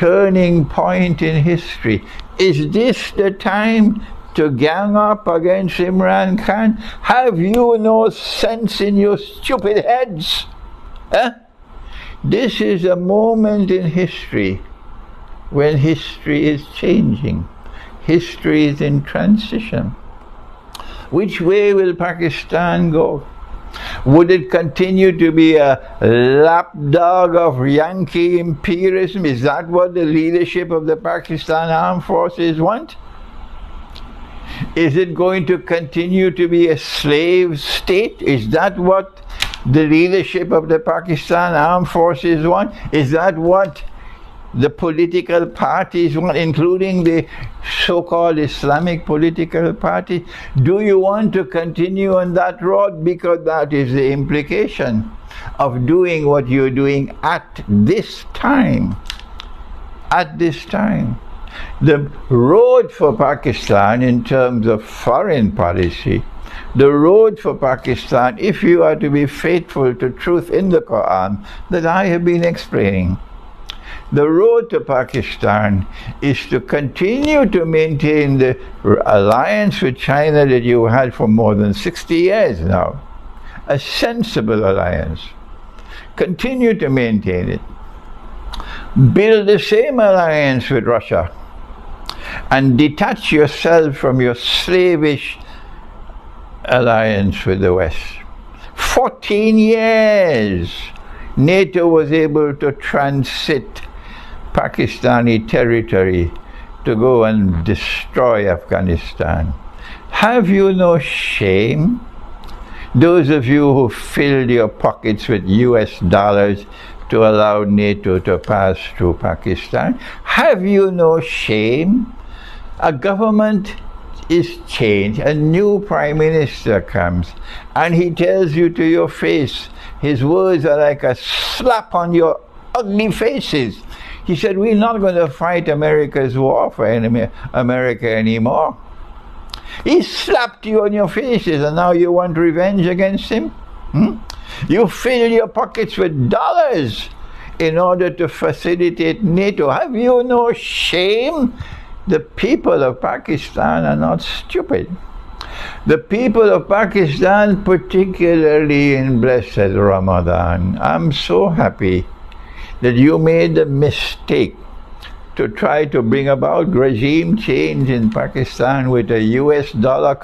turning point in history. Is this the time to gang up against Imran Khan? Have you no sense in your stupid heads? This is a moment in history when history is changing. History is in transition. Which way will Pakistan go? Would it continue to be a lapdog of Yankee imperialism? Is that what the leadership of the Pakistan Armed Forces want? Is it going to continue to be a slave state? Is that what the leadership of the Pakistan Armed Forces want? Is that what the political parties want, including the so-called Islamic political party? Do you want to continue on that road? Because that is the implication of doing what you're doing at this time. At this time. The road for Pakistan in terms of foreign policy, the road for Pakistan, if you are to be faithful to truth in the Quran that I have been explaining, the road to Pakistan is to continue to maintain the alliance with China that you had for more than 60 years now. A sensible alliance. Continue to maintain it. Build the same alliance with Russia and detach yourself from your slavish alliance with the West. 14 years NATO was able to transit Pakistani territory to go and destroy Afghanistan. Have you no shame? Those of you who filled your pockets with US dollars to allow NATO to pass through Pakistan, have you no shame? A government is changed, a new prime minister comes, and he tells you to your face, his words are like a slap on your ugly faces. He said, we're not going to fight America's war for America anymore. He slapped you on your faces, and now you want revenge against him? You fill your pockets with dollars in order to facilitate NATO. Have you no shame? The people of Pakistan are not stupid. The people of Pakistan, particularly in blessed Ramadan, I'm so happy that you made the mistake to try to bring about regime change in Pakistan with a US dollar